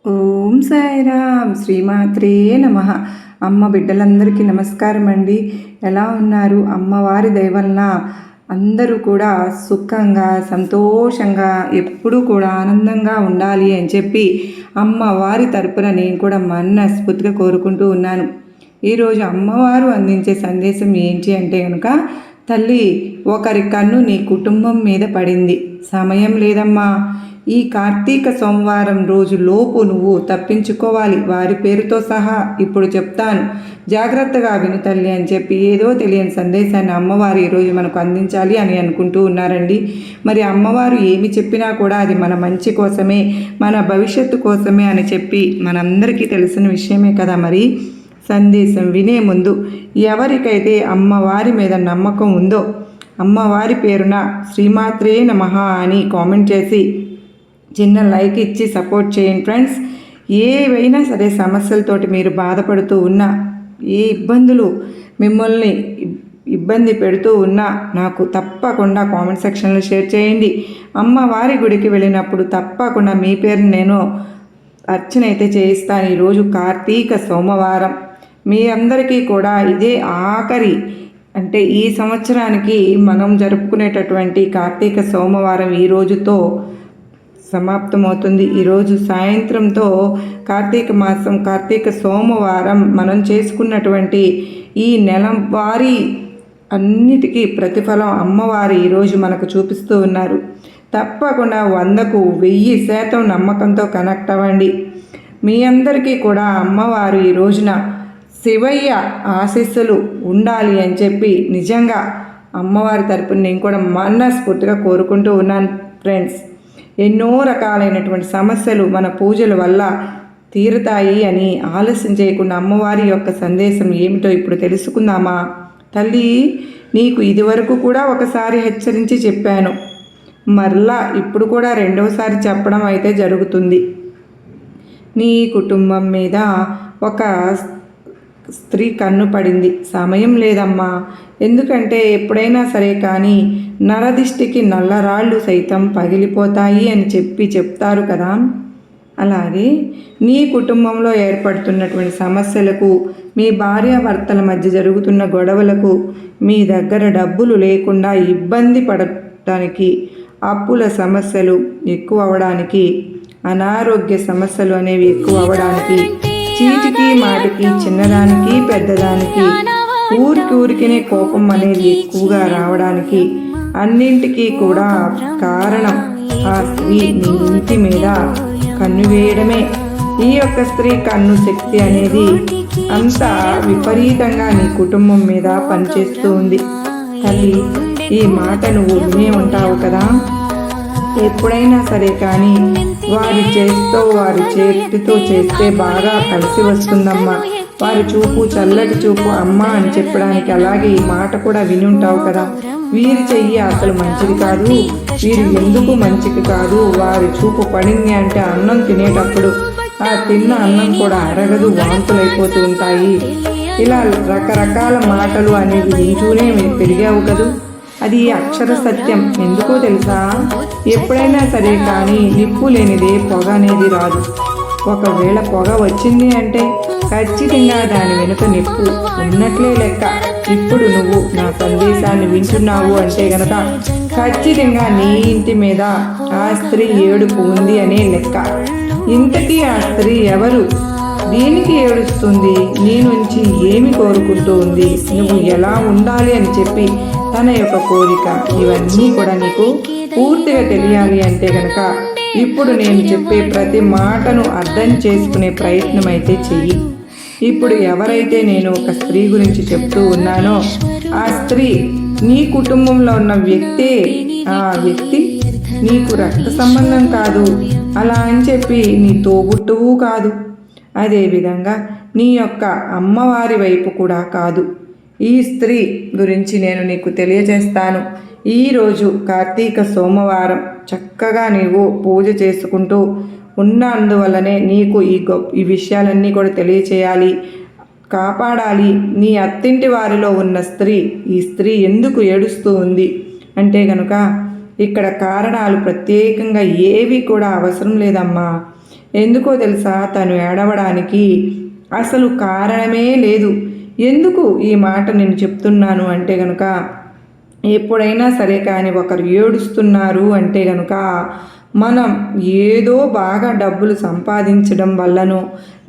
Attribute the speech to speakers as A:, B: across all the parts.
A: ఓం సాయిరామ్ శ్రీమాత్రే నమః. అమ్మ బిడ్డలందరికీ నమస్కారం అండి. ఎలా ఉన్నారు? అమ్మవారి దయ వలన అందరూ కూడా సుఖంగా సంతోషంగా ఎప్పుడూ కూడా ఆనందంగా ఉండాలి అని చెప్పి అమ్మవారి తరపున నేను కూడా మనస్ఫూర్తిగా కోరుకుంటూ ఉన్నాను. ఈరోజు అమ్మవారు అందించే సందేశం ఏంటి అంటే కనుక, తల్లి ఒకరి కన్ను నీ కుటుంబం మీద పడింది, సమయం లేదమ్మా, ఈ కార్తీక సోమవారం రోజు లోపు నువ్వు తప్పించుకోవాలి, వారి పేరుతో సహా ఇప్పుడు చెప్తాను, జాగ్రత్తగా విను తల్లి అని చెప్పి ఏదో తెలియని సందేశాన్ని అమ్మవారు ఈరోజు మనకు అందించాలి అని అనుకుంటూ ఉన్నారండి. మరి అమ్మవారు ఏమి చెప్పినా కూడా అది మన మంచి కోసమే, మన భవిష్యత్తు కోసమే అని చెప్పి మనందరికీ తెలిసిన విషయమే కదా. మరి సందేశం వినే ముందు ఎవరికైతే అమ్మవారి మీద నమ్మకం ఉందో అమ్మవారి పేరున శ్రీమాత్రే నమః అని కామెంట్ చేసి చిన్న లైక్ ఇచ్చి సపోర్ట్ చేయండి ఫ్రెండ్స్. ఏవైనా సరే సమస్యలతోటి మీరు బాధపడుతూ ఉన్నా, ఏ ఇబ్బందులు మిమ్మల్ని ఇబ్బంది పెడుతూ ఉన్నా నాకు తప్పకుండా కామెంట్ సెక్షన్లో షేర్ చేయండి. అమ్మవారి గుడికి వెళ్ళినప్పుడు తప్పకుండా మీ పేరు నేను అర్చన అయితే చేయిస్తాను. ఈరోజు కార్తీక సోమవారం, మీ అందరికీ కూడా ఇదే ఆఖరి అంటే ఈ సంవత్సరానికి మనం జరుపుకునేటటువంటి కార్తీక సోమవారం ఈ రోజుతో సమాప్తమవుతుంది. ఈరోజు సాయంత్రంతో కార్తీక మాసం కార్తీక సోమవారం మనం చేసుకున్నటువంటి ఈ నెల వారి అన్నిటికీ ప్రతిఫలం అమ్మవారు ఈరోజు మనకు చూపిస్తూ ఉన్నారు. తప్పకుండా 100కు 1000% నమ్మకంతో కనెక్ట్ అవ్వండి. మీ అందరికీ కూడా అమ్మవారు ఈ రోజున శివయ్య ఆశీస్సులు ఉండాలి అని చెప్పి నిజంగా అమ్మవారి తరపున నేను కూడా మనస్ఫూర్తిగా కోరుకుంటూ ఉన్నాను ఫ్రెండ్స్. ఎన్నో రకాలైనటువంటి సమస్యలు మన పూజల వల్ల తీరుతాయి అని ఆలస్యం చేయకుండా అమ్మవారి యొక్క సందేశం ఏమిటో ఇప్పుడు తెలుసుకుందామా. తల్లి, నీకు ఇదివరకు కూడా ఒకసారి హెచ్చరించి చెప్పాను, మరలా ఇప్పుడు కూడా రెండవసారి చెప్పడం అయితే జరుగుతుంది. నీ కుటుంబం మీద ఒక స్త్రీ కన్ను పడింది, సమయం లేదమ్మా. ఎందుకంటే ఎప్పుడైనా సరే కానీ నరదిష్టికి నల్లరాళ్ళు సైతం పగిలిపోతాయి అని చెప్తారు కదా. అలాగే నీ కుటుంబంలో ఏర్పడుతున్నటువంటి సమస్యలకు, మీ భార్యాభర్తల మధ్య జరుగుతున్న గొడవలకు, మీ దగ్గర డబ్బులు లేకుండా ఇబ్బంది పడటానికి, అప్పుల సమస్యలు ఎక్కువ అవడానికి, అనారోగ్య సమస్యలు అనేవి ఎక్కువ అవడానికి, చీటికి మాటికి చిన్నదానికి పెద్దదానికి ఊరికినే కోపం అనేది ఎక్కువగా రావడానికి అన్నింటికీ కూడా కారణం ఆ స్త్రీ నీ ఇంటి మీద కన్ను వేయడమే. ఈ యొక్క స్త్రీ కన్ను శక్తి అనేది అంత విపరీతంగా నీ కుటుంబం మీద పనిచేస్తూ ఉంది. తల్లి, ఈ మాట నువ్వు వినే ఉంటావు కదా. ఎప్పుడైనా సరే కానీ వారి చేతితో చేస్తే బాగా కలిసి వస్తుందమ్మా. వారి చూపు చల్లటి చూపు అమ్మ అని చెప్పడానికి. అలాగే ఈ మాట కూడా విని ఉంటావు కదా, వీరి చెయ్యి అసలు మంచిది కాదు, వీరు ఎందుకు మంచిది కాదు, వారి చూపు పడింది అంటే అన్నం తినేటప్పుడు ఆ తిన్న అన్నం కూడా అరగదు, వాంతులైపోతూ ఉంటాయి. ఇలా రకరకాల మాటలు అనేవి వింటూనే పెరిగావు కదూ. అది అక్షర సత్యం. ఎందుకో తెలుసా, ఎప్పుడైనా సరే కానీ నిప్పు లేనిదే పొగ అనేది రాదు. ఒకవేళ పొగ వచ్చింది అంటే ఖచ్చితంగా దాని వెనుక నిప్పు ఉన్నట్లే లెక్క. ఇప్పుడు నువ్వు నా సందేశాన్ని వింటున్నావు అంటే గనక ఖచ్చితంగా నీ ఇంటి మీద ఆ స్త్రీ ఏడుపు ఉంది అనే లెక్క. ఇంతకీ ఆ స్త్రీ ఎవరు? దేనికి ఏడుస్తుంది? నీ నుంచి ఏమి కోరుకుంటూ ఉంది? నువ్వు ఎలా ఉండాలి అని చెప్పి తన యొక్క కోరిక, ఇవన్నీ కూడా నీకు పూర్తిగా తెలియాలి అంటే కనుక ఇప్పుడు నేను చెప్పే ప్రతి మాటను అర్థం చేసుకునే ప్రయత్నం అయితే చెయ్యి. ఇప్పుడు ఎవరైతే నేను ఒక స్త్రీ గురించి చెప్తూ ఉన్నానో ఆ స్త్రీ నీ కుటుంబంలో ఉన్న వ్యక్తే. ఆ వ్యక్తి నీకు రక్త సంబంధం కాదు, అలా అని చెప్పి నీ తోబుట్టువు కాదు, అదేవిధంగా నీ యొక్క అమ్మవారి వైపు కూడా కాదు. ఈ స్త్రీ గురించి నేను నీకు తెలియజేస్తాను. ఈరోజు కార్తీక సోమవారం చక్కగా నీవు పూజ చేసుకుంటూ ఉన్నందువల్లనే నీకు ఈ విషయాలన్నీ కూడా తెలియచేయాలి, కాపాడాలి. నీ అత్తింటి వారిలో ఉన్న స్త్రీ, ఈ స్త్రీ ఎందుకు ఏడుస్తూ ఉంది అంటే కనుక ఇక్కడ కారణాలు ప్రత్యేకంగా ఏవి కూడా అవసరం లేదమ్మా. ఎందుకో తెలుసా, తను ఏడవడానికి అసలు కారణమే లేదు. ఎందుకు ఈ మాట నేను చెప్తున్నాను అంటే కనుక, ఎప్పుడైనా సరే కానీ ఒకరు ఏడుస్తున్నారు అంటే కనుక మనం ఏదో బాగా డబ్బులు సంపాదించడం వల్లనో,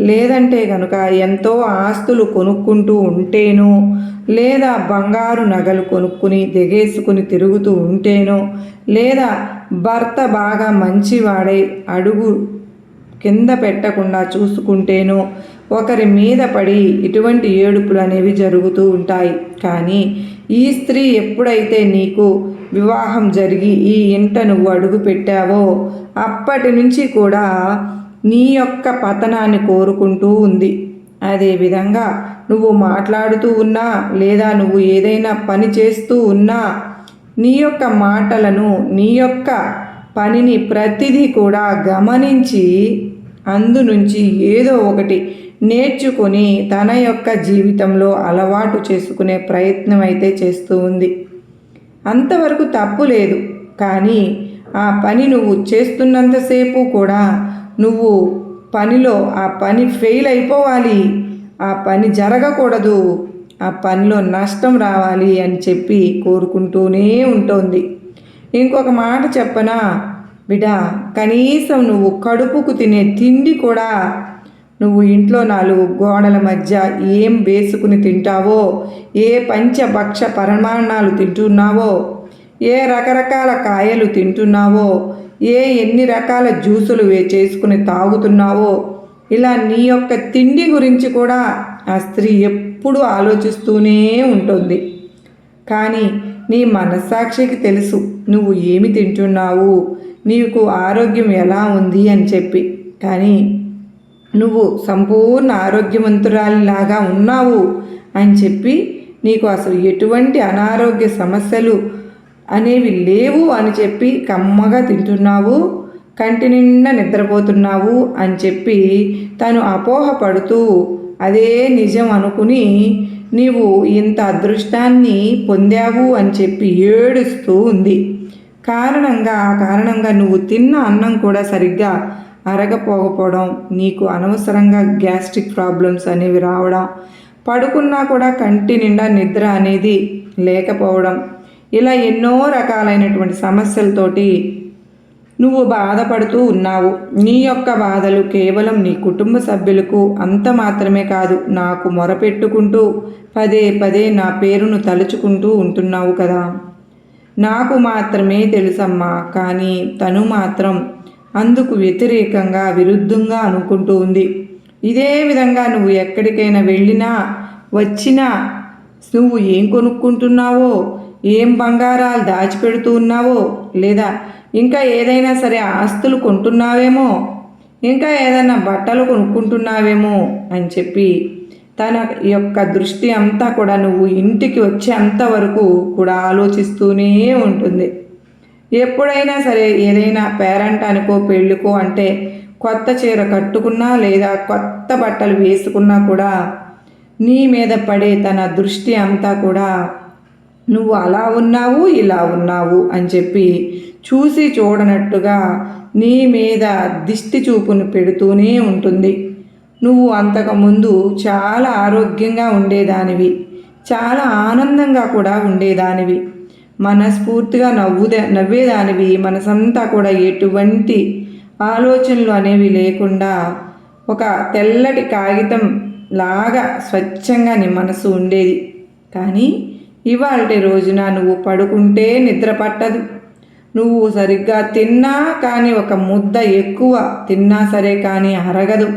A: లేదంటే కనుక ఎంతో ఆస్తులు కొనుక్కుంటూ ఉంటేనో, లేదా బంగారు నగలు కొనుక్కుని దిగేసుకుని తిరుగుతూ ఉంటేనో, లేదా భర్త బాగా మంచివాడై అడుగు కింద పెట్టకుండా చూసుకుంటేనో ఒకరి మీద పడి ఇటువంటి ఏడుపులు అనేవి జరుగుతూ ఉంటాయి. కానీ ఈ స్త్రీ ఎప్పుడైతే నీకు వివాహం జరిగి ఈ ఇంట నువ్వు అడుగు పెట్టావో అప్పటి నుంచి కూడా నీ యొక్క పతనాన్ని కోరుకుంటూ ఉంది. అదేవిధంగా నువ్వు మాట్లాడుతూ ఉన్నా, లేదా నువ్వు ఏదైనా పని చేస్తూ ఉన్నా, నీ యొక్క మాటలను, నీ యొక్క పనిని ప్రతిదీ కూడా గమనించి అందు నుంచి ఏదో ఒకటి నేర్చుకొని తన యొక్క జీవితంలో అలవాటు చేసుకునే ప్రయత్నం అయితే చేస్తూ ఉంది. అంతవరకు తప్పు లేదు. కానీ ఆ పని నువ్వు చేస్తున్నంతసేపు కూడా నువ్వు పనిలో ఆ పని ఫెయిల్ అయిపోవాలి, ఆ పని జరగకూడదు, ఆ పనిలో నష్టం రావాలి అని చెప్పి కోరుకుంటూనే ఉంటుంది. ఇంకొక మాట చెప్పనా బిడ్డ, కనీసం నువ్వు కడుపుకు తినే తిండి కూడా నువ్వు ఇంట్లో 4 గోడల మధ్య ఏం వేసుకుని తింటావో, ఏ పంచభక్ష పరమాన్నాలు తింటున్నావో, ఏ రకరకాల కాయలు తింటున్నావో, ఎన్ని రకాల జ్యూసులు చేసుకుని తాగుతున్నావో, ఇలా నీ యొక్క తిండి గురించి కూడా ఆ స్త్రీ ఎప్పుడూ ఆలోచిస్తూనే ఉంటుంది. కానీ నీ మనస్సాక్షికి తెలుసు నువ్వు ఏమి తింటున్నావు, నీకు ఆరోగ్యం ఎలా ఉంది అని చెప్పి. కానీ నువ్వు సంపూర్ణ ఆరోగ్యవంతురాలిలాగా ఉన్నావు అని చెప్పి, నీకు అసలు ఎటువంటి అనారోగ్య సమస్యలు అనేవి లేవు అని చెప్పి కమ్మగా తింటున్నావు, కంటి నిండా నిద్రపోతున్నావు అని చెప్పి తను అపోహపడుతూ అదే నిజం అనుకుని నీవు ఇంత అదృష్టాన్ని పొందావు అని చెప్పి ఏడుస్తూ ఉంది. కారణంగా నువ్వు తిన్న అన్నం కూడా సరిగ్గా అరగపోకపోవడం, నీకు అనవసరంగా గ్యాస్ట్రిక్ ప్రాబ్లమ్స్ అనేవి రావడం, పడుకున్నా కూడా కంటి నిండా నిద్ర అనేది లేకపోవడం, ఇలా ఎన్నో రకాలైనటువంటి సమస్యలతోటి నువ్వు బాధపడుతూ ఉన్నావు. నీ యొక్క బాధలు కేవలం నీ కుటుంబ సభ్యులకు అంత మాత్రమే కాదు, నాకు మొరపెట్టుకుంటూ పదే పదే నా పేరును తలుచుకుంటూ ఉంటున్నావు కదా. నాకు మాత్రమే తెలుసమ్మా, కానీ తను మాత్రం అందుకు వ్యతిరేకంగా విరుద్ధంగా అనుకుంటూ ఉంది. ఇదే విధంగా నువ్వు ఎక్కడికైనా వెళ్ళినా వచ్చినా నువ్వు ఏం కొనుక్కుంటున్నావో, ఏం బంగారాలు దాచిపెడుతూ ఉన్నావో, లేదా ఇంకా ఏదైనా సరే ఆస్తులు కొంటున్నావేమో, ఇంకా ఏదైనా బట్టలు కొనుక్కుంటున్నావేమో అని చెప్పి తన యొక్క దృష్టి అంతా కూడా నువ్వు ఇంటికి వచ్చేంత వరకు కూడా ఆలోచిస్తూనే ఉంటుంది. ఎప్పుడైనా సరే ఏదైనా పేరంటానికో పెళ్ళికో అంటే కొత్త చీర కట్టుకున్నా లేదా కొత్త బట్టలు వేసుకున్నా కూడా నీ మీద పడే తన దృష్టి అంతా కూడా నువ్వు అలా ఉన్నావు, ఇలా ఉన్నావు అని చెప్పి చూసి చూడనట్టుగా నీ మీద దిష్టి చూపును పెడుతూనే ఉంటుంది. నువ్వు అంతకుముందు చాలా ఆరోగ్యంగా ఉండేదానివి, చాలా ఆనందంగా కూడా ఉండేదానివి, మనస్ఫూర్తిగా నవ్వేదానివి, మనసంతా కూడా ఎటువంటి ఆలోచనలు అనేవి లేకుండా ఒక తెల్లటి కాగితం లాగా స్వచ్ఛంగా నీ మనసు ఉండేది. కానీ ఇవాళ రోజున నువ్వు పడుకుంటే నిద్ర పట్టదు, నువ్వు సరిగ్గా తిన్నా కానీ ఒక ముద్ద ఎక్కువ తిన్నా సరే కానీ అరగదు.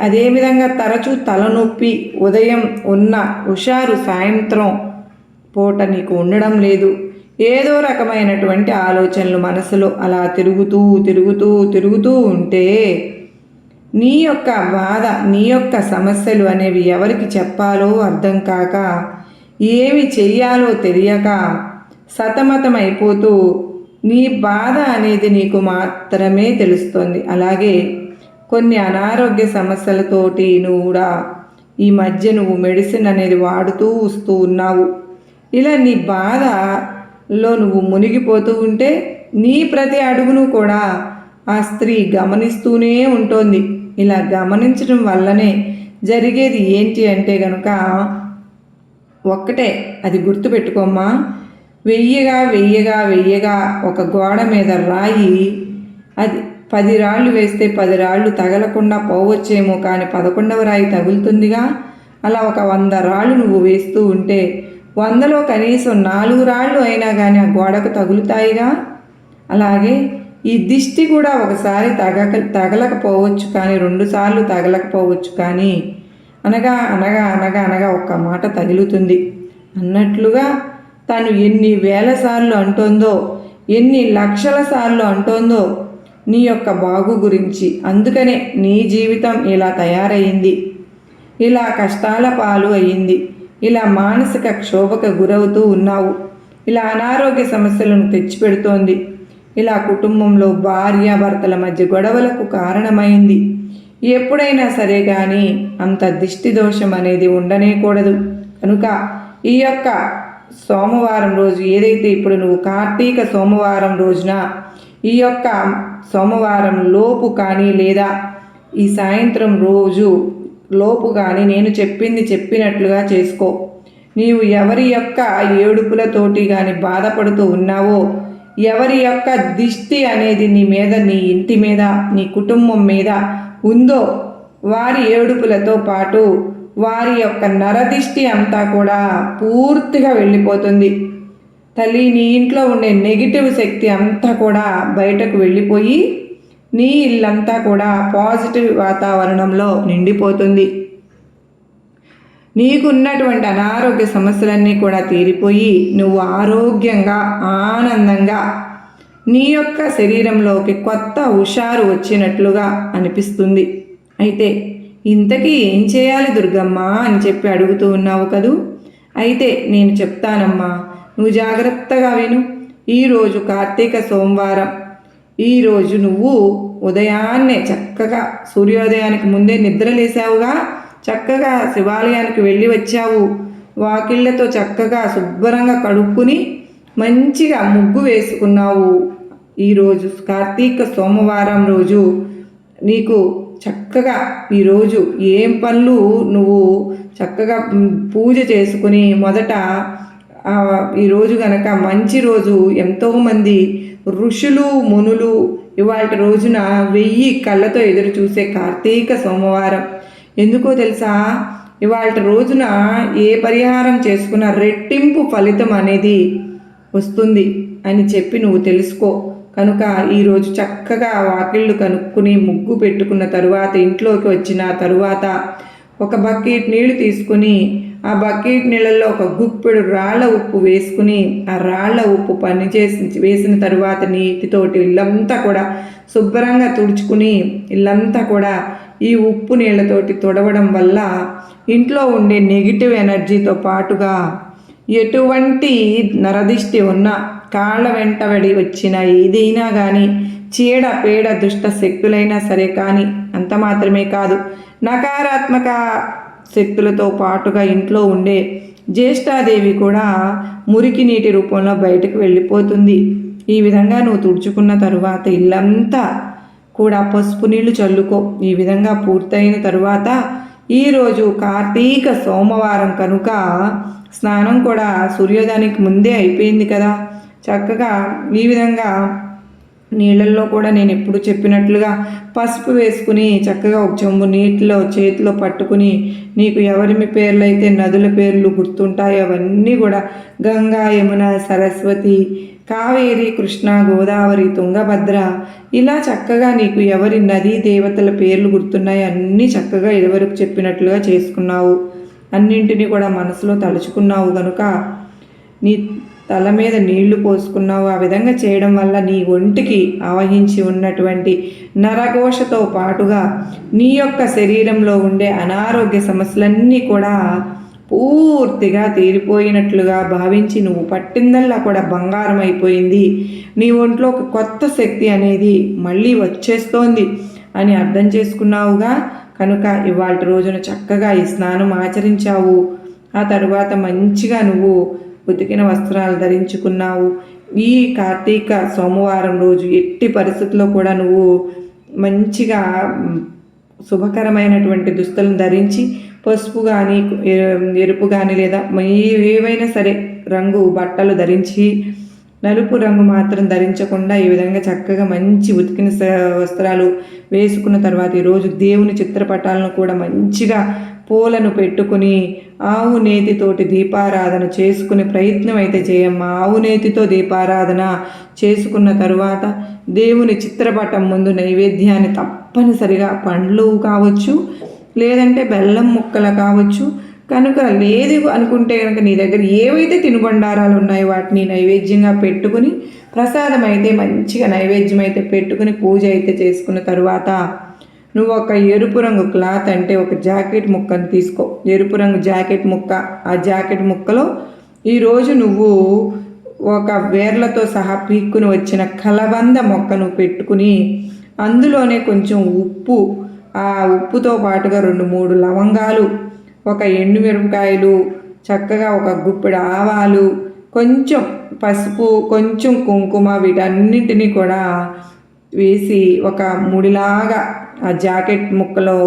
A: అదేవిధంగా తరచూ తలనొప్పి, ఉదయం ఉన్న హుషారు సాయంత్రం పూట నీకు ఉండడం లేదు. ఏదో రకమైనటువంటి ఆలోచనలు మనసులో అలా తిరుగుతూ ఉంటే నీ యొక్క బాధ, నీ యొక్క సమస్యలు అనేవి ఎవరికి చెప్పాలో అర్థం కాక, ఏమి చెయ్యాలో తెలియక సతమతమైపోతూ నీ బాధ అనేది నీకు మాత్రమే తెలుస్తుంది. అలాగే కొన్ని అనారోగ్య సమస్యలతోటి నువ్వు కూడా ఈ మధ్య నువ్వు మెడిసిన్ అనేది వాడుతూ వస్తూ ఉన్నావు. ఇలా నీ బాధలో నువ్వు మునిగిపోతూ ఉంటే నీ ప్రతి అడుగును కూడా ఆ స్త్రీ గమనిస్తూనే ఉంటుంది. ఇలా గమనించడం వల్లనే జరిగేది ఏంటి అంటే గనుక ఒక్కటే, అది గుర్తుపెట్టుకోమ్మా. వెయ్యగా వెయ్యగా వెయ్యగా ఒక గోడ మీద రాయి, అది 10 రాళ్ళు వేస్తే 10 రాళ్ళు తగలకుండా పోవచ్చేమో, కానీ 11వ రాయి తగులుతుందిగా. అలా ఒక 100 రాళ్ళు నువ్వు వేస్తూ ఉంటే 100లో కనీసం 4 రాళ్ళు అయినా కానీ ఆ గోడకు తగులుతాయిగా. అలాగే ఈ దిష్టి కూడా ఒకసారి తగలకపోవచ్చు, కానీ 2 సార్లు తగలకపోవచ్చు, కానీ అనగా అనగా అనగా అనగా ఒక్క మాట తగులుతుంది అన్నట్లుగా తను ఎన్ని వేల సార్లు అంటోందో, ఎన్ని లక్షల సార్లు అంటోందో నీ యొక్క బాగు గురించి. అందుకనే నీ జీవితం ఇలా తయారయ్యింది, ఇలా కష్టాల పాలు అయ్యింది, ఇలా మానసిక క్షోభకు గురవుతూ ఉన్నావు, ఇలా అనారోగ్య సమస్యలను తెచ్చిపెడుతోంది, ఇలా కుటుంబంలో భార్యాభర్తల మధ్య గొడవలకు కారణమైంది. ఎప్పుడైనా సరే కానీ అంత దిష్టి దోషం అనేది ఉండనేకూడదు. కనుక ఈ యొక్క సోమవారం రోజు ఏదైతే ఇప్పుడు నువ్వు కార్తీక సోమవారం రోజున ఈ యొక్క సోమవారం లోపు కానీ లేదా ఈ సాయంత్రం రోజు లోపు కానీ నేను చెప్పినట్లుగా చేసుకో. నీవు ఎవరి యొక్క ఏడుపులతోటి కానీ బాధపడుతూ ఉన్నావో, ఎవరి యొక్క దిష్టి అనేది నీ మీద, నీ ఇంటి మీద, నీ కుటుంబం మీద ఉందో, వారి ఏడుపులతో పాటు వారి యొక్క నరదిష్టి అంతా కూడా పూర్తిగా వెళ్ళిపోతుంది. తల్లి, నీ ఇంట్లో ఉండే నెగిటివ్ శక్తి అంతా కూడా బయటకు వెళ్ళిపోయి నీ ఇల్లంతా కూడా పాజిటివ్ వాతావరణంలో నిండిపోతుంది. నీకున్నటువంటి అనారోగ్య సమస్యలన్నీ కూడా తీరిపోయి నువ్వు ఆరోగ్యంగా ఆనందంగా నీ యొక్క శరీరంలోకి కొత్త హుషారు వచ్చినట్లుగా అనిపిస్తుంది. అయితే ఇంతకీ ఏం చేయాలి దుర్గమ్మ అని చెప్పి అడుగుతూ ఉన్నావు కదూ. అయితే నేను చెప్తానమ్మా, నువ్వు జాగ్రత్తగా విను. ఈరోజు కార్తీక సోమవారం. ఈరోజు నువ్వు ఉదయాన్నే చక్కగా సూర్యోదయానికి ముందే నిద్రలేసావుగా, చక్కగా శివాలయానికి వెళ్ళి వచ్చావు, వాకిళ్లతో చక్కగా శుభ్రంగా కడుక్కుని మంచిగా ముగ్గు వేసుకున్నావు. ఈరోజు కార్తీక సోమవారం రోజు నీకు చక్కగా ఈరోజు ఏం పనులు నువ్వు చక్కగా పూజ చేసుకుని మొదట ఈరోజు గనక మంచి రోజు. ఎంతోమంది ఋషులు మునులు ఇవాళ రోజున 1000 కళ్ళతో ఎదురు చూసే కార్తీక సోమవారం. ఎందుకో తెలుసా, ఇవాళ రోజున ఏ పరిహారం చేసుకున్నా రెట్టింపు ఫలితం అనేది వస్తుంది అని చెప్పి నువ్వు తెలుసుకో. కనుక ఈరోజు చక్కగా వాకిళ్ళు కనుక్కుని ముగ్గు పెట్టుకున్న తరువాత ఇంట్లోకి వచ్చిన తరువాత ఒక బకెట్ నీళ్లు తీసుకుని ఆ బకెట్ నీళ్ళల్లో ఒక గుప్పెడు రాళ్ల ఉప్పు వేసుకుని ఆ రాళ్ల ఉప్పు వేసిన తరువాత నీటితోటి ఇల్లంతా కూడా శుభ్రంగా తుడుచుకుని ఇల్లంతా కూడా ఈ ఉప్పు నీళ్ళతోటి తుడవడం వల్ల ఇంట్లో ఉండే నెగిటివ్ ఎనర్జీతో పాటుగా ఎటువంటి నరదిష్టి ఉన్నా, కాళ్ళ వెంటబడి వచ్చిన ఏదైనా కానీ, చీడ పేడ దుష్ట శక్తులైనా సరే కానీ, అంత మాత్రమే కాదు నకారాత్మక శక్తులతో పాటుగా ఇంట్లో ఉండే జ్యేష్ఠాదేవి కూడా మురికి నీటి రూపంలో బయటకు వెళ్ళిపోతుంది. ఈ విధంగా నువ్వు తుడుచుకున్న తరువాత ఇల్లంతా కూడా పసుపు నీళ్లు చల్లుకో. ఈ విధంగా పూర్తయిన తరువాత ఈరోజు కార్తీక సోమవారం కనుక స్నానం కూడా సూర్యోదయానికి ముందే అయిపోయింది కదా. చక్కగా ఈ విధంగా నీళ్ళల్లో కూడా నేను ఎప్పుడు చెప్పినట్లుగా పసుపు వేసుకుని చక్కగా ఒక చెంబు నీటిలో చేతిలో పట్టుకుని నీకు ఎవరి పేర్లు అయితే నదుల పేర్లు గుర్తుంటాయో అవన్నీ కూడా గంగా, యమున, సరస్వతి, కావేరి, కృష్ణ, గోదావరి, తుంగభద్ర, ఇలా చక్కగా నీకు ఎవరి నదీ దేవతల పేర్లు గుర్తున్నాయో అన్నీ చక్కగా ఇదివరకు చెప్పినట్లుగా చేసుకున్నావు. అన్నింటినీ కూడా మనసులో తలుచుకున్నావు కనుక నీ తల మీద నీళ్లు పోసుకున్నావు. ఆ విధంగా చేయడం వల్ల నీ ఒంటికి ఆవహించి ఉన్నటువంటి నరఘోషతో పాటుగా నీ యొక్క శరీరంలో ఉండే అనారోగ్య సమస్యలన్నీ కూడా పూర్తిగా తీరిపోయినట్లుగా భావించి నువ్వు పట్టిందల్లా కూడా బంగారం అయిపోయింది, నీ ఒంట్లోకి కొత్త శక్తి అనేది మళ్ళీ వచ్చేస్తోంది అని అర్థం చేసుకున్నావుగా. కనుక ఇవాళ రోజున చక్కగా ఈ స్నానం ఆచరించావు. ఆ తరువాత మంచిగా నువ్వు ఉతికిన వస్త్రాలు ధరించుకున్నావు. ఈ కార్తీక సోమవారం రోజు ఎట్టి పరిస్థితుల్లో కూడా నువ్వు మంచిగా శుభకరమైనటువంటి దుస్తులను ధరించి పసుపు కానీ ఎరుపు కానీ లేదా ఏవైనా సరే రంగు బట్టలు ధరించి నలుపు రంగు మాత్రం ధరించకుండా ఈ విధంగా చక్కగా మంచి ఉతికిన వస్త్రాలు వేసుకున్న తర్వాత ఈరోజు దేవుని చిత్రపటాలను కూడా మంచిగా పూలను పెట్టుకుని ఆవు నేతితోటి దీపారాధన చేసుకునే ప్రయత్నం అయితే చేయమ్మా. ఆవు నేతితో దీపారాధన చేసుకున్న తరువాత దేవుని చిత్రపటం ముందు నైవేద్యాన్ని తప్పనిసరిగా పండ్లు కావచ్చు, లేదంటే బెల్లం ముక్కలు కావచ్చు. కనుక లేదు అనుకుంటే కనుక నీ దగ్గర ఏవైతే తినుబండారాలు ఉన్నాయో వాటిని నైవేద్యంగా పెట్టుకుని ప్రసాదం అయితే మంచిగా నైవేద్యం అయితే పెట్టుకుని పూజ అయితే చేసుకున్న తరువాత నువ్వు ఒక ఎరుపు రంగు క్లాత్ అంటే ఒక జాకెట్ ముక్కను తీసుకో. ఎరుపు రంగు జాకెట్ ముక్క, ఆ జాకెట్ ముక్కలో ఈరోజు నువ్వు ఒక వేర్లతో సహా పీక్కుని వచ్చిన కలబంద మొక్కను పెట్టుకుని అందులోనే కొంచెం ఉప్పు, ఆ ఉప్పుతో పాటుగా 2-3 లవంగాలు, ఒక ఎండుమిరపకాయలు, చక్కగా ఒక గుప్పెడు ఆవాలు, కొంచెం పసుపు, కొంచెం కుంకుమ, వీటన్నిటినీ కూడా వేసి ఒక ముడిలాగా ఆ జాకెట్ ముక్కలో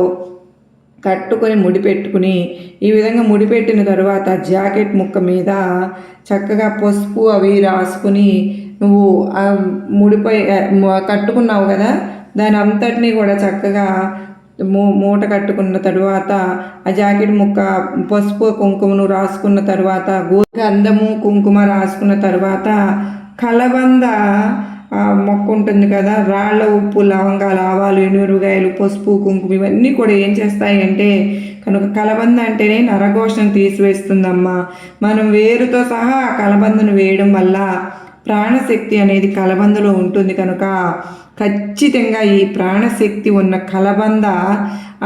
A: కట్టుకొని ముడిపెట్టుకుని ఈ విధంగా ముడిపెట్టిన తర్వాత జాకెట్ ముక్క మీద చక్కగా పసుపు అవి రాసుకుని నువ్వు ఆ ముడిపై కట్టుకున్నావు కదా, దాని అంతటినీ కూడా చక్కగా మూట కట్టుకున్న తరువాత ఆ జాకెట్ ముక్క పసుపు కుంకుమను రాసుకున్న తర్వాత గంధము కుంకుమ రాసుకున్న తర్వాత కలబంద మొక్క ఉంటుంది కదా, రాళ్ళ ఉప్పు, లవంగాలు, ఆవాలు, ఎనురుగాయలు, పసుపు కుంకుమ ఇవన్నీ కూడా ఏం చేస్తాయి అంటే కనుక కలబంద అంటేనే నరఘోషను తీసివేస్తుందమ్మా. మనం వేరుతో సహా కలబందను వేయడం వల్ల ప్రాణశక్తి అనేది కలబందలో ఉంటుంది. కనుక ఖచ్చితంగా ఈ ప్రాణశక్తి ఉన్న కలబంద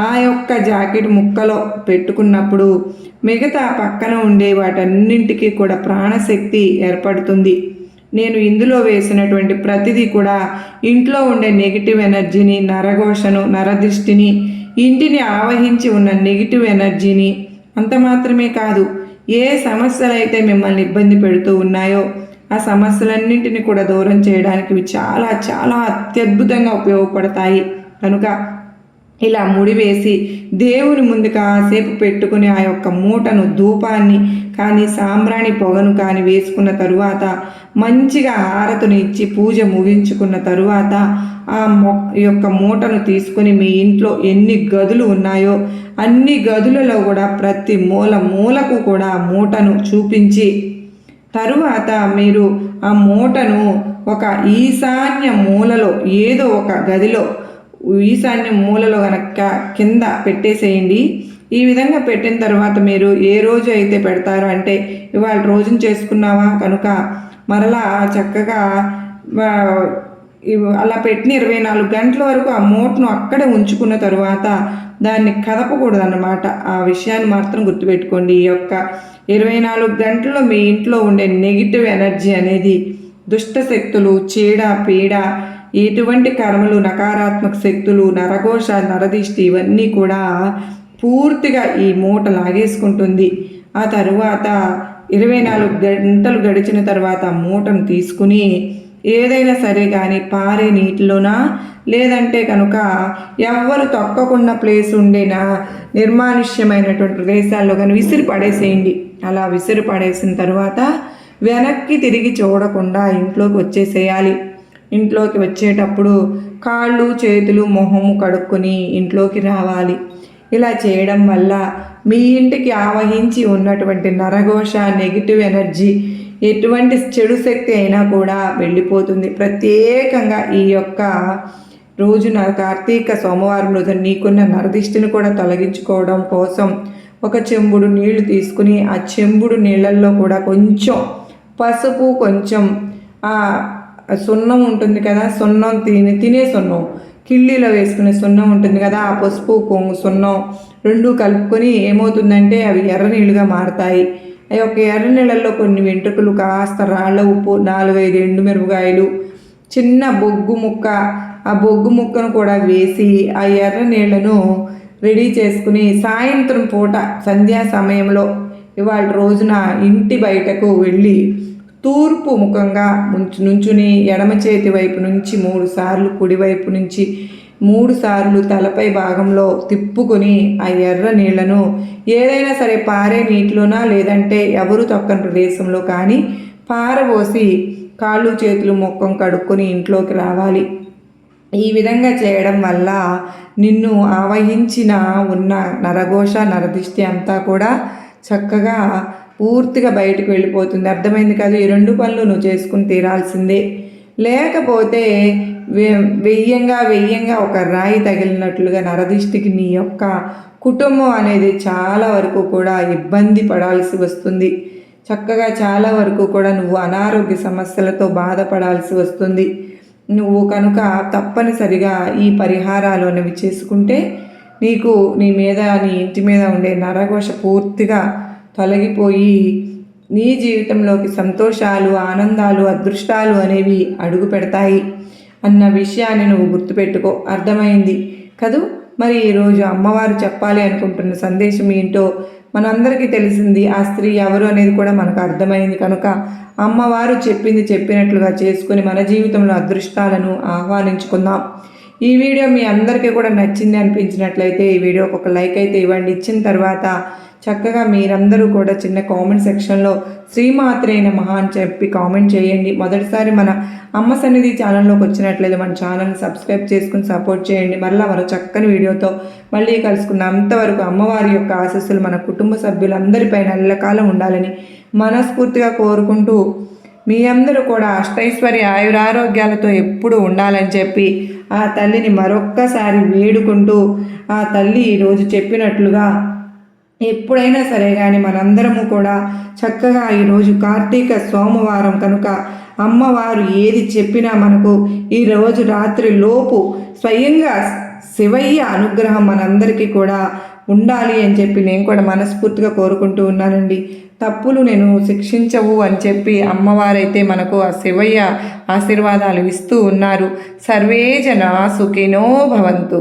A: ఆ యొక్క జాకెట్ ముక్కలో పెట్టుకున్నప్పుడు మిగతా పక్కన ఉండే వాటన్నింటికి కూడా ప్రాణశక్తి ఏర్పడుతుంది. నేను ఇందులో వేసినటువంటి ప్రతిదీ కూడా ఇంట్లో ఉండే నెగిటివ్ ఎనర్జీని, నరఘోషను, నరదృష్టిని, ఇంటిని ఆవహించి ఉన్న నెగిటివ్ ఎనర్జీని, అంత మాత్రమే కాదు ఏ సమస్యలు అయితే మిమ్మల్ని ఇబ్బంది పెడుతూ ఉన్నాయో ఆ సమస్యలన్నింటినీ కూడా దూరం చేయడానికి ఇవి చాలా చాలా అత్యద్భుతంగా ఉపయోగపడతాయి. కనుక ఇలా ముడివేసి దేవుని ముందు కాసేపు పెట్టుకుని ఆ యొక్క మూటను, ధూపాన్ని కానీ సాంబ్రాణి పొగను కానీ వేసుకున్న తరువాత మంచిగా హారతుని ఇచ్చి పూజ ముగించుకున్న తరువాత ఆ యొక్క మూటను తీసుకుని మీ ఇంట్లో ఎన్ని గదులు ఉన్నాయో అన్ని గదులలో కూడా ప్రతి మూలకు కూడా మూటను చూపించి తరువాత మీరు ఆ మూటను ఒక ఈశాన్య మూలలో ఏదో ఒక గదిలో ఈశాన్య మూలలో కనుక కింద పెట్టేసేయండి. ఈ విధంగా పెట్టిన తర్వాత మీరు ఏ రోజు అయితే పెడతారో అంటే ఇవాళ రోజును చేసుకున్నావా కనుక మరలా చక్కగా అలా పెట్టిన 24 గంటల వరకు ఆ మూటను అక్కడే ఉంచుకున్న తరువాత దాన్ని కదపకూడదు అన్నమాట. ఆ విషయాన్ని మాత్రం గుర్తుపెట్టుకోండి. ఈ యొక్క 24 గంటల్లో మీ ఇంట్లో ఉండే నెగిటివ్ ఎనర్జీ అనేది దుష్ట శక్తులు, చీడ పీడ, ఎటువంటి కర్మలు, నకారాత్మక శక్తులు, నరఘోష, నరదిష్టి ఇవన్నీ కూడా పూర్తిగా ఈ మూట లాగేసుకుంటుంది. ఆ తరువాత 24 గంటలు గడిచిన తర్వాత మూటను తీసుకుని ఏదైనా సరే కానీ పారే నీటిలోనా లేదంటే కనుక ఎవ్వరు తొక్కకుండా ప్లేస్ ఉండేనా నిర్మానుష్యమైనటువంటి ప్రదేశాల్లో కానీ విసిరి పడేసేయండి. అలా విసిరి పడేసిన తర్వాత వెనక్కి తిరిగి చూడకుండా ఇంట్లోకి వచ్చేసేయాలి. ఇంట్లోకి వచ్చేటప్పుడు కాళ్ళు, చేతులు, మొహము కడుక్కొని ఇంట్లోకి రావాలి. ఇలా చేయడం వల్ల మీ ఇంటికి ఆవహించి ఉన్నటువంటి నరఘోష, నెగిటివ్ ఎనర్జీ, ఎటువంటి చెడు శక్తి అయినా కూడా వెళ్ళిపోతుంది. ప్రత్యేకంగా ఈ యొక్క రోజున కార్తీక సోమవారం రోజు నీకున్న నరదిష్టిని కూడా తొలగించుకోవడం కోసం ఒక చెంబుడు నీళ్లు తీసుకుని ఆ చెంబుడు నీళ్ళల్లో కూడా కొంచెం పసుపు, కొంచెం సున్నం ఉంటుంది కదా, సున్నం తినే సున్నం, కిళ్ళీలో వేసుకునే సున్నం ఉంటుంది కదా, ఆ పసుపు సున్నం రెండు కలుపుకొని ఏమవుతుందంటే అవి ఎర్ర నీళ్ళుగా మారతాయి. ఆ యొక్క ఎర్ర నీళ్ళల్లో కొన్ని వెంట్రుకలు, కాస్త రాళ్ళ ఉప్పు, 4-5 ఎండుమిరపకాయలు, చిన్న బొగ్గు ముక్క, ఆ బొగ్గు ముక్కను కూడా వేసి ఆ ఎర్ర నీళ్లను రెడీ చేసుకుని సాయంత్రం పూట సంధ్యా సమయంలో ఇవాళ రోజున ఇంటి బయటకు వెళ్ళి తూర్పు ముఖంగా నుంచుని ఎడమ చేతి వైపు నుంచి 3 సార్లు, కుడివైపు నుంచి 3 సార్లు తలపై భాగంలో తిప్పుకొని ఆ ఎర్ర నీళ్లను ఏదైనా సరే పారే నీటిలోనా లేదంటే ఎవరు తొక్కని ప్రదేశంలో కానీ పారబోసి కాళ్ళు చేతులు ముఖం కడుక్కొని ఇంట్లోకి రావాలి. ఈ విధంగా చేయడం వల్ల నిన్ను ఆవహించిన ఉన్న నరఘోష నరదిష్టి అంతా కూడా చక్కగా పూర్తిగా బయటకు వెళ్ళిపోతుంది. అర్థమైంది కాదు? ఈ 2 పనులు నువ్వు చేసుకుని తీరాల్సిందే. లేకపోతే వెయ్యంగా ఒక రాయి తగిలినట్లుగా నరదిష్టికి నీ యొక్క కుటుంబం అనేది చాలా వరకు కూడా ఇబ్బంది పడాల్సి వస్తుంది. చక్కగా చాలా వరకు కూడా నువ్వు అనారోగ్య సమస్యలతో బాధపడాల్సి వస్తుంది. నువ్వు కనుక తప్పనిసరిగా ఈ పరిహారాలు అనేవి చేసుకుంటే నీకు నీ ఇంటి మీద ఉండే నరఘోష పూర్తిగా తొలగిపోయి నీ జీవితంలోకి సంతోషాలు, ఆనందాలు, అదృష్టాలు అనేవి అడుగు పెడతాయి అన్న విషయాన్ని నువ్వు గుర్తుపెట్టుకో. అర్థమైంది కదూ? మరి ఈరోజు అమ్మవారు చెప్పాలి అనుకుంటున్న సందేశం ఏంటో మనందరికీ తెలిసింది. ఆ స్త్రీ ఎవరు అనేది కూడా మనకు అర్థమైంది కనుక అమ్మవారు చెప్పినట్లుగా చేసుకుని మన జీవితంలో అదృష్టాలను ఆహ్వానించుకుందాం. ఈ వీడియో మీ అందరికీ కూడా నచ్చింది అనిపించినట్లయితే ఈ వీడియోకి ఒక లైక్ అయితే ఇవ్వండి. ఇచ్చిన తర్వాత చక్కగా మీరందరూ కూడా చిన్న కామెంట్ సెక్షన్లో శ్రీమాత్రే నమః అని చెప్పి కామెంట్ చేయండి. మొదటిసారి మన అమ్మ సన్నిధి ఛానల్లోకి వచ్చినట్లయితే మన ఛానల్ని సబ్స్క్రైబ్ చేసుకుని సపోర్ట్ చేయండి. మరలా మరో చక్కని వీడియోతో మళ్ళీ కలుసుకుందాం. అంతవరకు అమ్మవారి యొక్క ఆశీస్సులు మన కుటుంబ సభ్యులందరిపైన ఎల్లకాలం ఉండాలని మనస్ఫూర్తిగా కోరుకుంటూ మీ అందరూ కూడా అష్టైశ్వర్య ఆయురారోగ్యాలతో ఎప్పుడూ ఉండాలని చెప్పి ఆ తల్లిని మరొక్కసారి వేడుకుంటూ ఆ తల్లి ఈరోజు చెప్పినట్లుగా ఎప్పుడైనా సరే కానీ మనందరము కూడా చక్కగా ఈరోజు కార్తీక సోమవారం కనుక అమ్మవారు ఏది చెప్పినా మనకు ఈరోజు రాత్రి లోపు స్వయంగా శివయ్య అనుగ్రహం మనందరికీ కూడా ఉండాలి అని చెప్పి నేను కూడా మనస్ఫూర్తిగా కోరుకుంటూ ఉన్నానండి. తప్పులు నేను శిక్షించవు అని చెప్పి అమ్మవారైతే మనకు ఆ శివయ్య ఆశీర్వాదాలు ఇస్తూ ఉన్నారు. సర్వే జనా సుఖినో భవంతు.